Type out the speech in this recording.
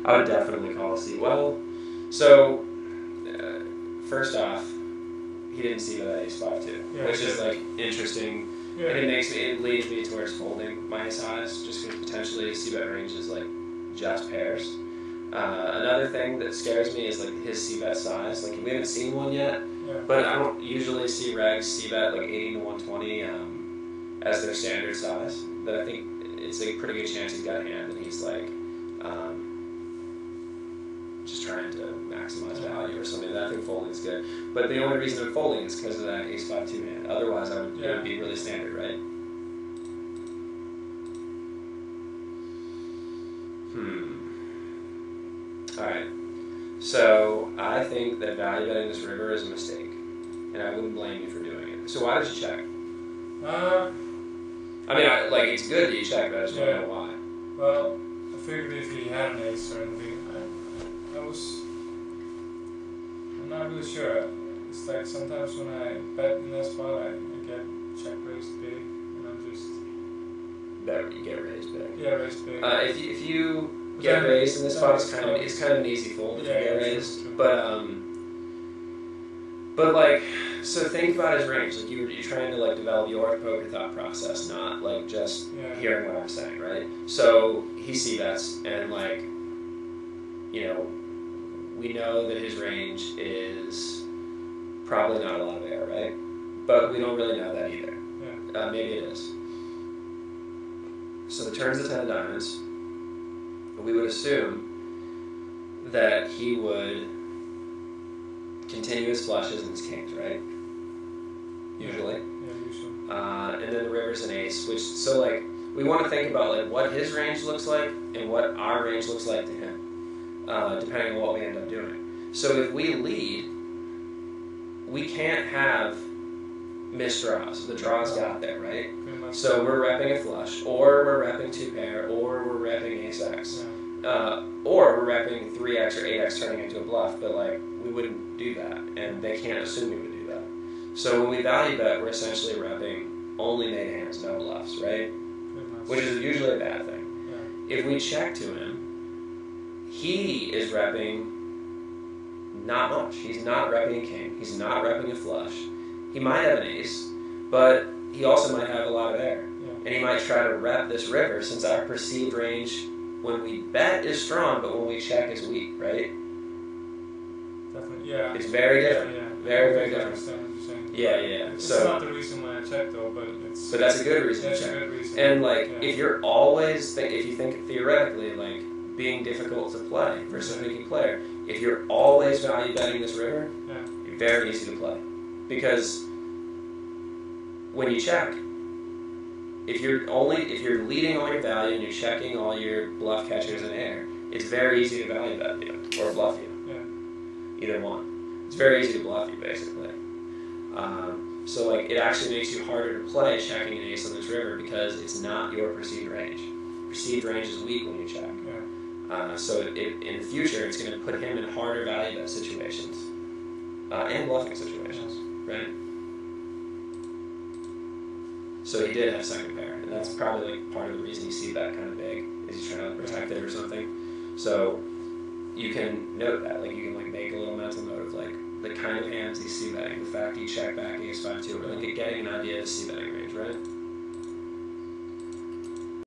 I would definitely call a C. Well, so first off, he didn't see that ace 5-2, which is like interesting, and it leads me towards folding my size, just because potentially c-bet range is like just pairs. Another thing that scares me is like his c-bet size. Like we haven't seen one yet, but I don't usually see regs c-bet like 80 to 120 as their standard size. But I think it's a pretty good chance he's got a hand and he's like just trying to maximize value or something. I think folding is good. But the only reason I'm folding is because of that ace 5-2 hand. Otherwise, it would be really standard, right? Alright. So, I think that value betting this river is a mistake. And I wouldn't blame you for doing it. So why did you check? I mean, it's good that you check, but I just don't know why. Well, I figured if he had an ace or anything, I'm not really sure. It's like sometimes when I bet in that spot, I get check raised big, and I'm just... You get raised big. Yeah, raised big. If you get raised in this spot, it's kind of an easy fold if you get raised. True. But like, so think about his range. Like you're trying to like develop your poker thought process, not like just hearing what I'm saying, right? So he c-bets, and like, you know, we know that his range is probably not a lot of air, right? But we don't really know that either. Maybe it is. So the turn's the 10 of diamonds. We would assume that he would continue his flushes and his kings, right? Usually. Yeah, usually. And then the river's an ace, so like, we want to think about like what his range looks like and what our range looks like to him, depending on what we end up doing. So if we lead, we can't have missed draws. The draws got there, right? So we're repping a flush, or we're repping 2-pair, or we're repping ace-x, or we're repping 3x or 8x turning into a bluff, but like, we wouldn't do that, and they can't assume we would do that. So when we value bet, we're essentially repping only made hands, no bluffs, right? Which is usually a bad thing. If we check to him, he is repping not much. He's not repping a king. He's not repping a flush. He might have an ace, but he also might have a lot of air. And he might try to rep this river, since our perceived range when we bet is strong, but when we check is weak, right? Definitely, yeah. It's very different. Very, very different. I understand what you're saying. Yeah. It's not the reason why I check though, but it's... But that's a good reason to check. That's a good reason. And like, if you're always, if you think theoretically, like, being difficult to play versus a thinking player, if you're always value betting this river, you're very easy to play. Because when you check, if you're leading all your value and you're checking all your bluff catchers in air, it's very easy to value bet you or bluff you. Either one. It's very easy to bluff you, basically. So like, it actually makes you harder to play checking an ace on this river because it's not your perceived range. Perceived range is weak when you check. So in the future, it's going to put him in harder value bet situations and bluffing situations, right? So he did have second pair, and that's probably like part of the reason you see that kind of big, is he's trying to protect it or something. So you can note that, like you can like make a little mental note of like the kind of hands he's c-betting, the fact he checked back ace 5-2, or like getting an idea of his c-betting range, right?